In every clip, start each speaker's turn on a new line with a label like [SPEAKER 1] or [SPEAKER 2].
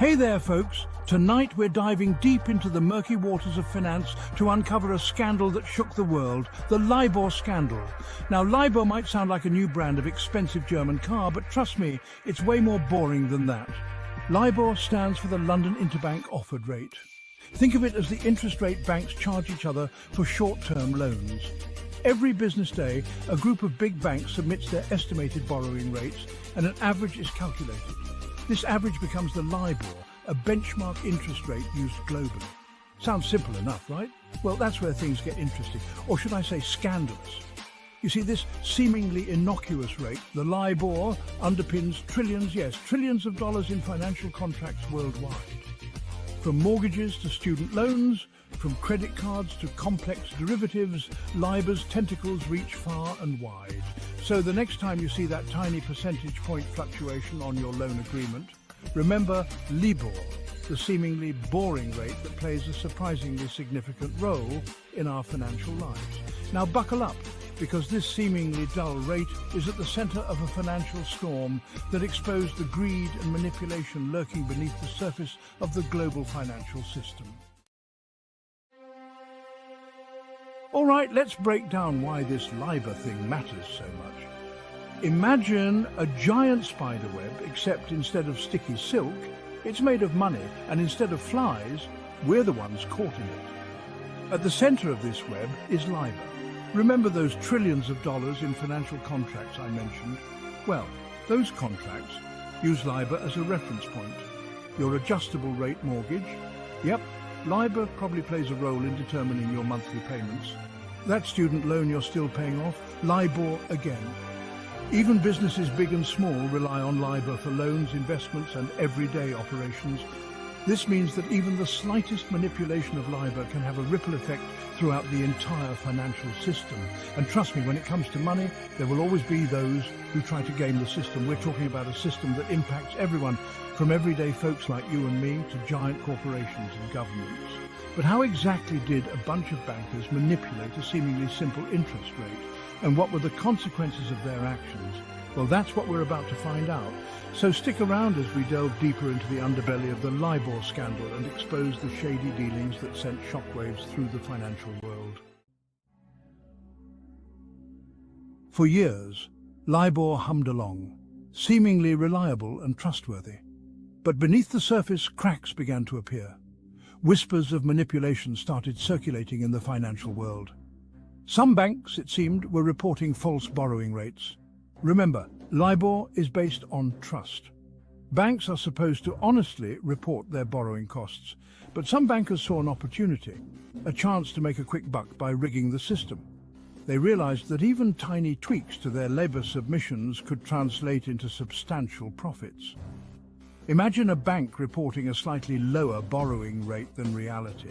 [SPEAKER 1] Hey there, folks. Tonight we're diving deep into the murky waters of finance to uncover a scandal that shook the world, the LIBOR scandal. Now, LIBOR might sound like a new brand of expensive German car, but trust me, it's way more boring than that. LIBOR stands for the London Interbank Offered Rate. Think of it as the interest rate banks charge each other for short-term loans. Every business day, a group of big banks submits their estimated borrowing rates, and an average is calculated. This average becomes the LIBOR, a benchmark interest rate used globally. Sounds simple enough, right? Well, that's where things get interesting, or should I say scandalous. You see, this seemingly innocuous rate, the LIBOR, underpins trillions of dollars in financial contracts worldwide. From mortgages to student loans, from credit cards to complex derivatives, LIBOR's tentacles reach far and wide. So the next time you see that tiny percentage point fluctuation on your loan agreement, remember LIBOR, the seemingly boring rate that plays a surprisingly significant role in our financial lives. Now buckle up, because this seemingly dull rate is at the center of a financial storm that exposed the greed and manipulation lurking beneath the surface of the global financial system. All right, let's break down why this LIBOR thing matters so much. Imagine a giant spider web, except instead of sticky silk, it's made of money, and instead of flies, we're the ones caught in it. At the center of this web is LIBOR. Remember those trillions of dollars in financial contracts I mentioned? Well, those contracts use LIBOR as a reference point. Your adjustable rate mortgage? Yep, LIBOR probably plays a role in determining your monthly payments. That student loan you're still paying off? LIBOR again. Even businesses big and small rely on LIBOR for loans, investments and everyday operations. This means that even the slightest manipulation of LIBOR can have a ripple effect throughout the entire financial system. And trust me, when it comes to money, there will always be those who try to game the system. We're talking about a system that impacts everyone, from everyday folks like you and me to giant corporations and governments. But how exactly did a bunch of bankers manipulate a seemingly simple interest rate? And what were the consequences of their actions? Well, that's what we're about to find out. So stick around as we delve deeper into the underbelly of the LIBOR scandal and expose the shady dealings that sent shockwaves through the financial world. For years, LIBOR hummed along, seemingly reliable and trustworthy. But beneath the surface, cracks began to appear. Whispers of manipulation started circulating in the financial world. Some banks, it seemed, were reporting false borrowing rates. Remember, LIBOR is based on trust. Banks are supposed to honestly report their borrowing costs, but some bankers saw an opportunity, a chance to make a quick buck by rigging the system. They realized that even tiny tweaks to their LIBOR submissions could translate into substantial profits. Imagine a bank reporting a slightly lower borrowing rate than reality.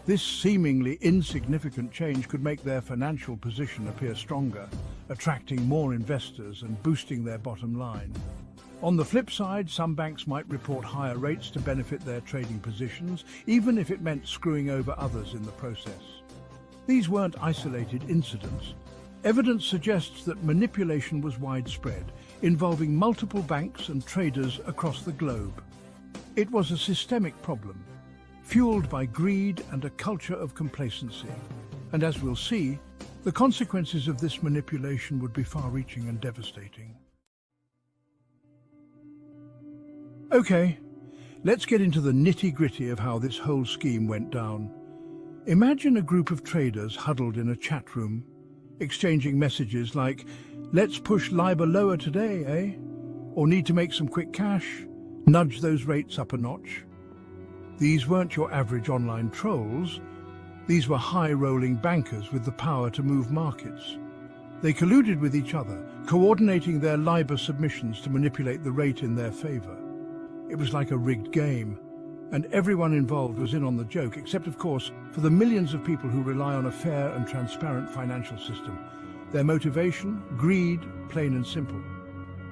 [SPEAKER 1] This seemingly insignificant change could make their financial position appear stronger, attracting more investors and boosting their bottom line. On the flip side, some banks might report higher rates to benefit their trading positions, even if it meant screwing over others in the process. These weren't isolated incidents. Evidence suggests that manipulation was widespread, involving multiple banks and traders across the globe. It was a systemic problem, fueled by greed and a culture of complacency. And as we'll see, the consequences of this manipulation would be far-reaching and devastating. Okay, let's get into the nitty-gritty of how this whole scheme went down. Imagine a group of traders huddled in a chat room, exchanging messages like, "Let's push LIBOR lower today, eh?" Or "Need to make some quick cash? Nudge those rates up a notch." These weren't your average online trolls. These were high-rolling bankers with the power to move markets. They colluded with each other, coordinating their LIBOR submissions to manipulate the rate in their favor. It was like a rigged game, and everyone involved was in on the joke, except, of course, for the millions of people who rely on a fair and transparent financial system. Their motivation? Greed, plain and simple.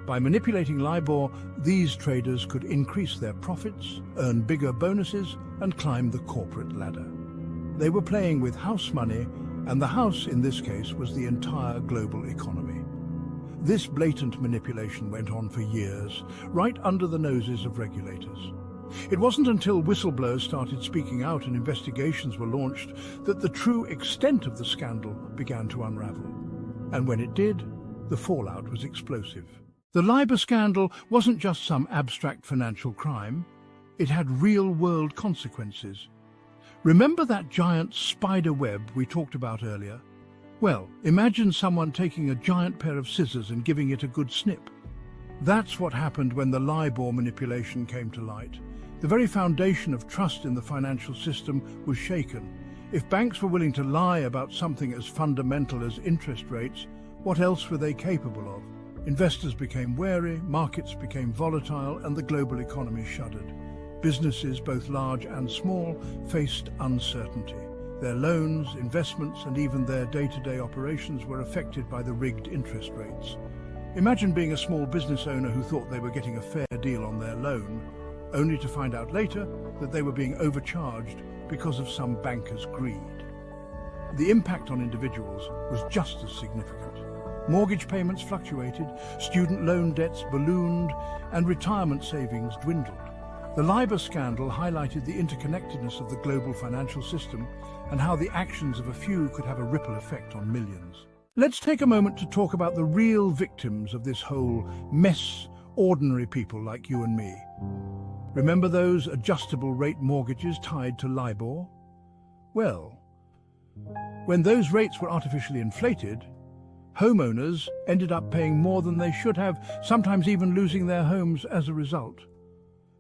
[SPEAKER 1] By manipulating LIBOR, these traders could increase their profits, earn bigger bonuses, and climb the corporate ladder. They were playing with house money, and the house, in this case, was the entire global economy. This blatant manipulation went on for years, right under the noses of regulators. It wasn't until whistleblowers started speaking out and investigations were launched that the true extent of the scandal began to unravel. And when it did, the fallout was explosive. The LIBOR scandal wasn't just some abstract financial crime. It had real-world consequences. Remember that giant spider web we talked about earlier? Well, imagine someone taking a giant pair of scissors and giving it a good snip. That's what happened when the LIBOR manipulation came to light. The very foundation of trust in the financial system was shaken. If banks were willing to lie about something as fundamental as interest rates, what else were they capable of? Investors became wary, markets became volatile, and the global economy shuddered. Businesses, both large and small, faced uncertainty. Their loans, investments, and even their day-to-day operations were affected by the rigged interest rates. Imagine being a small business owner who thought they were getting a fair deal on their loan, only to find out later that they were being overcharged because of some banker's greed. The impact on individuals was just as significant. Mortgage payments fluctuated, student loan debts ballooned, and retirement savings dwindled. The LIBOR scandal highlighted the interconnectedness of the global financial system and how the actions of a few could have a ripple effect on millions. Let's take a moment to talk about the real victims of this whole mess, ordinary people like you and me. Remember those adjustable rate mortgages tied to LIBOR? Well, when those rates were artificially inflated, homeowners ended up paying more than they should have, sometimes even losing their homes as a result.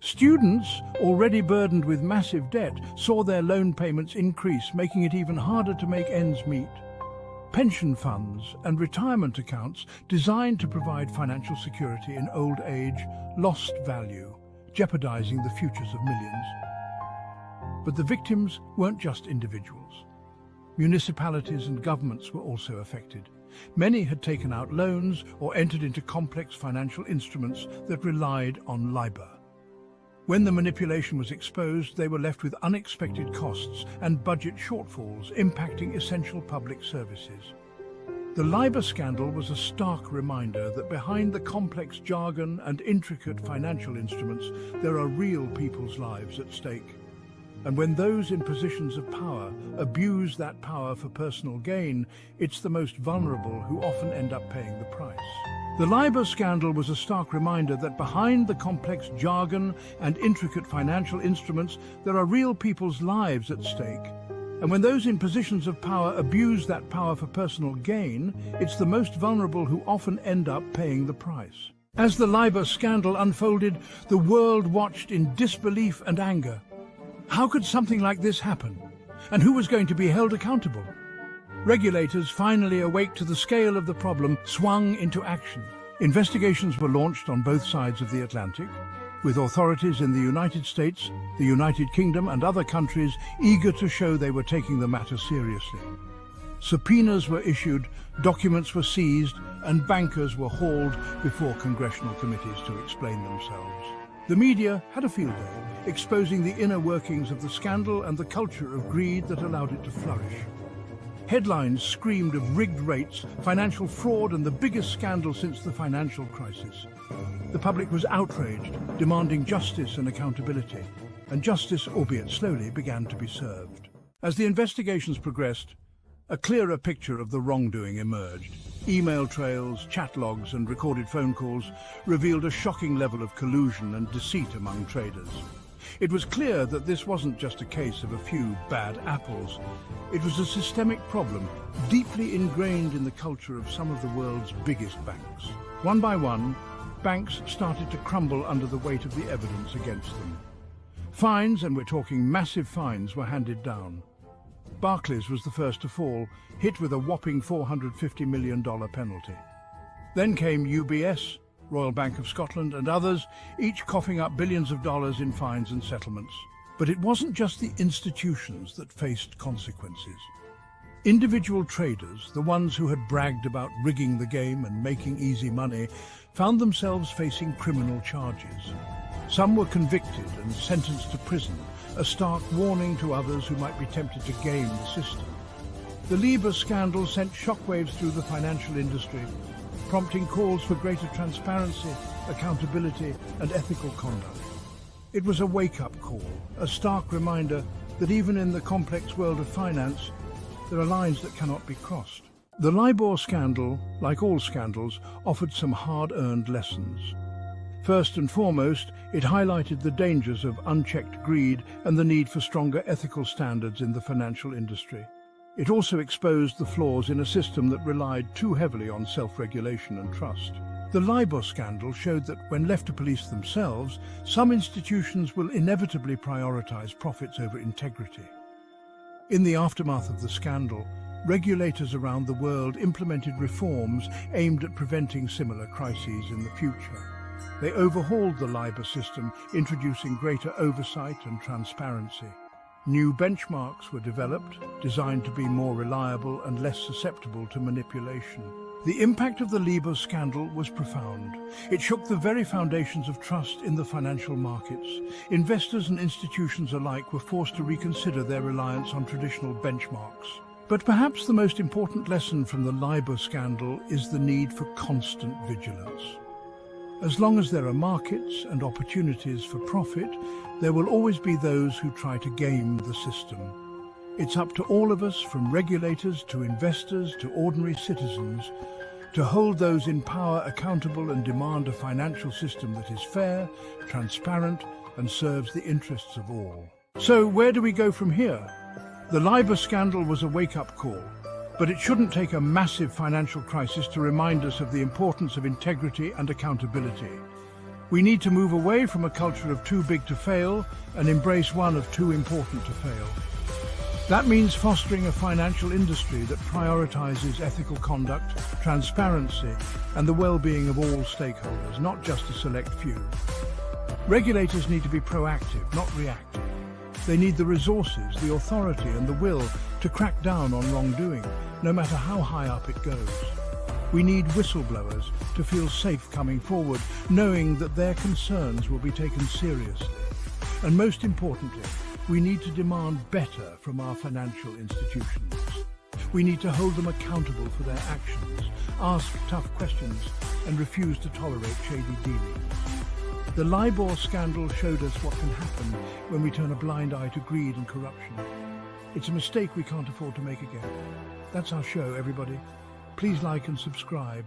[SPEAKER 1] Students, already burdened with massive debt, saw their loan payments increase, making it even harder to make ends meet. Pension funds and retirement accounts designed to provide financial security in old age lost value, jeopardizing the futures of millions. But the victims weren't just individuals. Municipalities and governments were also affected. Many had taken out loans or entered into complex financial instruments that relied on LIBOR. When the manipulation was exposed, they were left with unexpected costs and budget shortfalls, impacting essential public services. The LIBOR scandal was a stark reminder that behind the complex jargon and intricate financial instruments, there are real people's lives at stake. And when those in positions of power abuse that power for personal gain, it's the most vulnerable who often end up paying the price. The LIBOR scandal was a stark reminder that behind the complex jargon and intricate financial instruments, there are real people's lives at stake. And when those in positions of power abuse that power for personal gain, it's the most vulnerable who often end up paying the price. As the LIBOR scandal unfolded, the world watched in disbelief and anger. How could something like this happen? And who was going to be held accountable? Regulators, finally awake to the scale of the problem, swung into action. Investigations were launched on both sides of the Atlantic, with authorities in the United States, the United Kingdom, and other countries eager to show they were taking the matter seriously. Subpoenas were issued, documents were seized, and bankers were hauled before congressional committees to explain themselves. The media had a field day, exposing the inner workings of the scandal and the culture of greed that allowed it to flourish. Headlines screamed of rigged rates, financial fraud, and the biggest scandal since the financial crisis. The public was outraged, demanding justice and accountability, and justice, albeit slowly, began to be served. As the investigations progressed, a clearer picture of the wrongdoing emerged. Email trails, chat logs, and recorded phone calls revealed a shocking level of collusion and deceit among traders. It was clear that this wasn't just a case of a few bad apples. It was a systemic problem, deeply ingrained in the culture of some of the world's biggest banks. One by one, banks started to crumble under the weight of the evidence against them. Fines, and we're talking massive fines, were handed down. Barclays was the first to fall, hit with a whopping $450 million penalty. Then came UBS, Royal Bank of Scotland, and others, each coughing up billions of dollars in fines and settlements. But it wasn't just the institutions that faced consequences. Individual traders, the ones who had bragged about rigging the game and making easy money, found themselves facing criminal charges. Some were convicted and sentenced to prison, a stark warning to others who might be tempted to game the system. The LIBOR scandal sent shockwaves through the financial industry, prompting calls for greater transparency, accountability, and ethical conduct. It was a wake-up call, a stark reminder that even in the complex world of finance, there are lines that cannot be crossed. The LIBOR scandal, like all scandals, offered some hard-earned lessons. First and foremost, it highlighted the dangers of unchecked greed and the need for stronger ethical standards in the financial industry. It also exposed the flaws in a system that relied too heavily on self-regulation and trust. The LIBOR scandal showed that when left to police themselves, some institutions will inevitably prioritize profits over integrity. In the aftermath of the scandal, regulators around the world implemented reforms aimed at preventing similar crises in the future. They overhauled the LIBOR system, introducing greater oversight and transparency. New benchmarks were developed, designed to be more reliable and less susceptible to manipulation. The impact of the LIBOR scandal was profound. It shook the very foundations of trust in the financial markets. Investors and institutions alike were forced to reconsider their reliance on traditional benchmarks. But perhaps the most important lesson from the LIBOR scandal is the need for constant vigilance. As long as there are markets and opportunities for profit, there will always be those who try to game the system. It's up to all of us, from regulators to investors to ordinary citizens, to hold those in power accountable and demand a financial system that is fair, transparent, and serves the interests of all. So where do we go from here? The LIBOR scandal was a wake-up call, but it shouldn't take a massive financial crisis to remind us of the importance of integrity and accountability. We need to move away from a culture of too big to fail and embrace one of too important to fail. That means fostering a financial industry that prioritizes ethical conduct, transparency, and the well-being of all stakeholders, not just a select few. Regulators need to be proactive, not reactive. They need the resources, the authority, and the will to crack down on wrongdoing, no matter how high up it goes. We need whistleblowers to feel safe coming forward, knowing that their concerns will be taken seriously. And most importantly, we need to demand better from our financial institutions. We need to hold them accountable for their actions, ask tough questions, and refuse to tolerate shady dealings. The LIBOR scandal showed us what can happen when we turn a blind eye to greed and corruption. It's a mistake we can't afford to make again. That's our show, everybody. Please like and subscribe.